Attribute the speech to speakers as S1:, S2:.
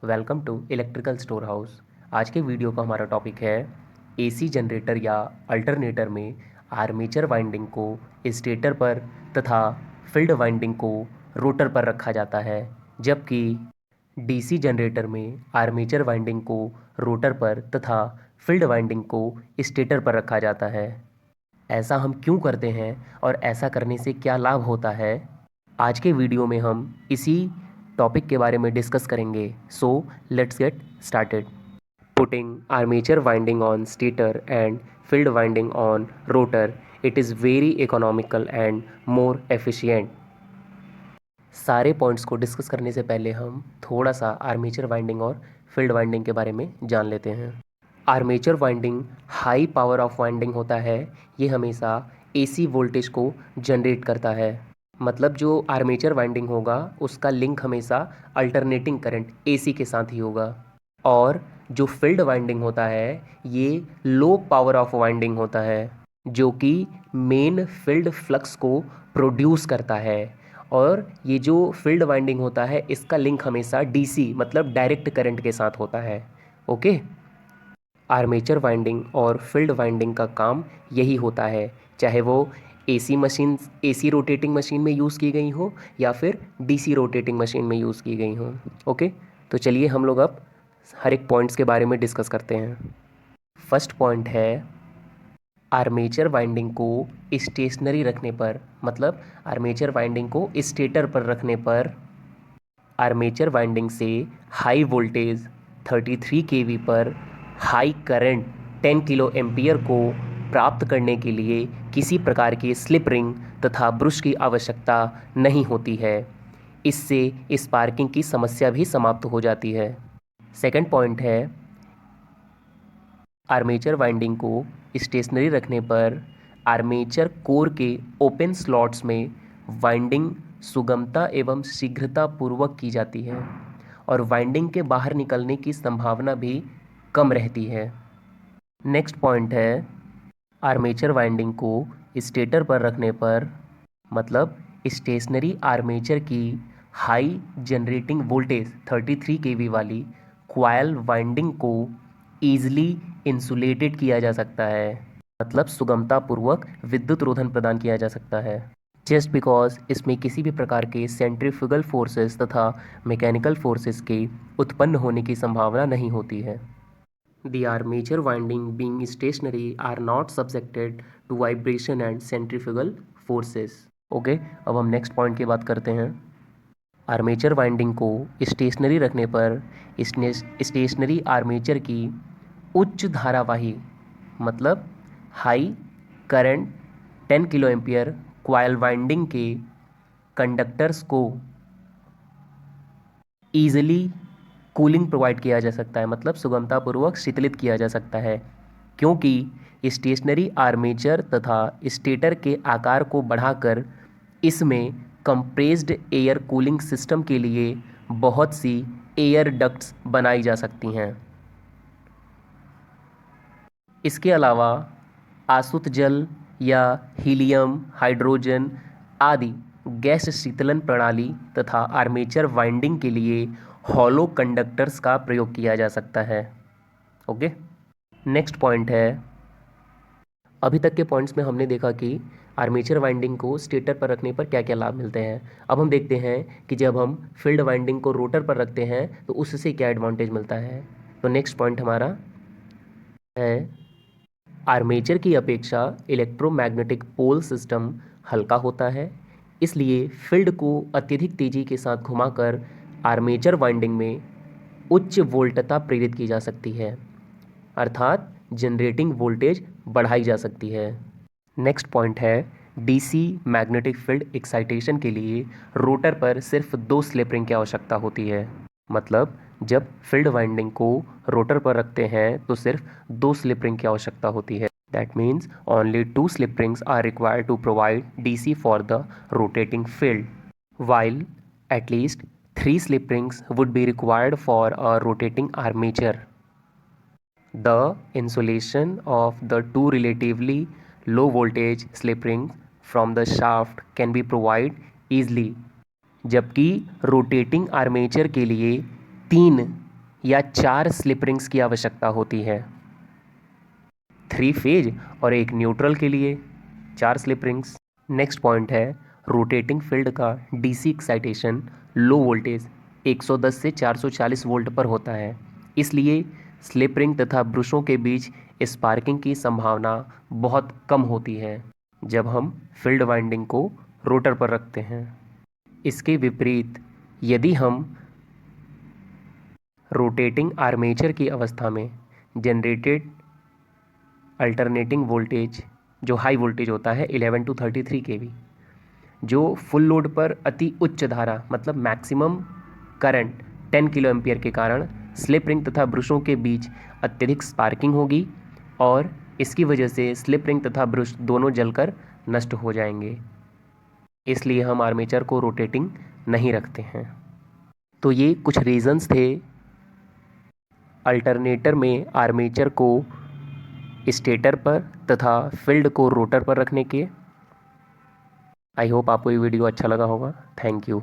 S1: Welcome to electrical store house. आज के video का हमारा टॉपिक है एसी जनरेटर या अल्टरनेटर में आर्मेचर वाइंडिंग को स्टेटर पर तथा फील्ड वाइंडिंग को रोटर पर रखा जाता है, जबकि डीसी जनरेटर में आर्मेचर वाइंडिंग को रोटर पर तथा फील्ड वाइंडिंग को स्टेटर पर रखा जाता है। ऐसा हम क्यों करते हैं और ऐसा करने से क्या लाभ होता है, आज के वीडियो में हम इसी टॉपिक के बारे में डिस्कस करेंगे। So let's get started. Putting armature winding on stator and field winding on rotor, it is very economical and more efficient. सारे पॉइंट्स को डिस्कस करने से पहले हम थोड़ा सा आर्मेचर वाइंडिंग और फील्ड वाइंडिंग के बारे में जान लेते हैं। Armature winding high power of winding होता है। ये हमेशा एसी वोल्टेज को जनरेट करता है। मतलब जो आर्मेचर वाइंडिंग होगा उसका लिंक हमेशा अल्टरनेटिंग करंट एसी के साथ ही होगा। और जो फील्ड वाइंडिंग होता है ये लो पावर ऑफ वाइंडिंग होता है, जो कि मेन फील्ड फ्लक्स को प्रोड्यूस करता है। और ये जो फील्ड वाइंडिंग होता है इसका लिंक हमेशा डीसी मतलब डायरेक्ट करंट के साथ होता है। ओके। आर्मेचर वाइंडिंग और फील्ड वाइंडिंग का काम यही होता है, चाहे वो AC machine, AC rotating machine में यूज़ की गई हो या फिर डीसी रोटेटिंग मशीन में यूज़ की गई हो। ओके, तो चलिए हम लोग अब हर एक पॉइंट्स के बारे में डिस्कस करते हैं। फर्स्ट पॉइंट है आर्मेचर वाइंडिंग को स्टेशनरी रखने पर, मतलब आर्मेचर वाइंडिंग को स्टेटर पर रखने पर आर्मेचर वाइंडिंग से हाई वोल्टेज 33 केवी पर हाई करंट 10 किलो एम्पियर को प्राप्त करने के लिए किसी प्रकार की स्लिप रिंग तथा ब्रुश की आवश्यकता नहीं होती है। इससे स्पार्किंग की समस्या भी समाप्त हो जाती है। सेकंड पॉइंट है आर्मेचर वाइंडिंग को स्टेशनरी रखने पर आर्मेचर कोर के ओपन स्लॉट्स में वाइंडिंग सुगमता एवं शीघ्रता पूर्वक की जाती है और वाइंडिंग के बाहर निकलने की संभावना भी कम रहती है। नेक्स्ट पॉइंट है आर्मेचर वाइंडिंग को स्टेटर पर रखने पर, मतलब स्टेशनरी आर्मेचर की हाई जनरेटिंग वोल्टेज 33 केवी वाली क्वाइल वाइंडिंग को ईजिली इंसुलेटेड किया जा सकता है, मतलब सुगमतापूर्वक विद्युत रोधन प्रदान किया जा सकता है, जस्ट बिकॉज इसमें किसी भी प्रकार के सेंट्रीफ्यूगल फोर्सेस तथा मैकेनिकल फोर्सेस के उत्पन्न होने की संभावना नहीं होती है। The armature winding being stationary are not subjected to vibration and centrifugal forces. Okay, अब हम नेक्स्ट पॉइंट की बात करते हैं। आर्मेचर वाइंडिंग को स्टेशनरी रखने पर स्टेशनरी आर्मेचर की उच्च धारावाही, मतलब high current 10 kilo ampere coil winding के कंडक्टर्स को ईजिली कूलिंग प्रोवाइड किया जा सकता है, मतलब सुगमतापूर्वक शीतलित किया जा सकता है, क्योंकि स्टेशनरी आर्मेचर तथा स्टेटर के आकार को बढ़ाकर इसमें कंप्रेस्ड एयर कूलिंग सिस्टम के लिए बहुत सी एयर डक्ट्स बनाई जा सकती हैं। इसके अलावा आसुत जल या हीलियम, हाइड्रोजन आदि गैस शीतलन प्रणाली तथा आर्मेचर वाइंडिंग के लिए हॉलो कंडक्टर्स का प्रयोग किया जा सकता है। ओके, नेक्स्ट पॉइंट है, अभी तक के पॉइंट्स में हमने देखा कि आर्मेचर वाइंडिंग को स्टेटर पर रखने पर क्या क्या लाभ मिलते हैं। अब हम देखते हैं कि जब हम फील्ड वाइंडिंग को रोटर पर रखते हैं तो उससे क्या एडवांटेज मिलता है। तो नेक्स्ट पॉइंट हमारा है आर्मेचर की अपेक्षा इलेक्ट्रोमैग्नेटिक पोल सिस्टम हल्का होता है, इसलिए फील्ड को अत्यधिक तेजी के साथ घुमाकर आर्मेचर वाइंडिंग में उच्च वोल्टता प्रेरित की जा सकती है, अर्थात जनरेटिंग वोल्टेज बढ़ाई जा सकती है। नेक्स्ट पॉइंट है डीसी मैग्नेटिक फील्ड एक्साइटेशन के लिए रोटर पर सिर्फ 2 स्लिप रिंग की आवश्यकता होती है, मतलब जब फील्ड वाइंडिंग को रोटर पर रखते हैं तो सिर्फ 2 स्लिप रिंग की आवश्यकता होती है। That means only 2 slip rings are required to provide DC for the rotating field, while at least 3 slip rings would be required for a rotating armature. The insulation of the two relatively low voltage slip rings from the shaft can be provided easily, जबकि rotating armature के लिए 3 या 4 slip rings की आवश्यकता होती है? 3 phase और एक न्यूट्रल के लिए 4 स्लिप रिंग्स। नेक्स्ट पॉइंट है, रोटेटिंग फील्ड का डीसी एक्साइटेशन लो वोल्टेज 110 से 440 वोल्ट पर होता है, इसलिए स्लिप रिंग तथा ब्रशों के बीच स्पार्किंग की संभावना बहुत कम होती है जब हम फील्ड वाइंडिंग को रोटर पर रखते हैं। इसके विपरीत यदि हम रोटेटिंग आर्मेचर की अवस्था में जनरेटेड अल्टरनेटिंग वोल्टेज जो हाई वोल्टेज होता है 11 टू 33 केवी, जो फुल लोड पर अति उच्च धारा मतलब मैक्सिमम करंट 10 किलो एम्पियर के कारण स्लिप रिंग तथा ब्रशों के बीच अत्यधिक स्पार्किंग होगी और इसकी वजह से स्लिप रिंग तथा ब्रश दोनों जलकर नष्ट हो जाएंगे, इसलिए हम आर्मेचर को रोटेटिंग नहीं रखते हैं। तो ये कुछ रीजंस थे अल्टरनेटर में आर्मेचर को स्टेटर पर तथा फील्ड को रोटर पर रखने के। आई होप आपको ये वीडियो अच्छा लगा होगा। Thank you.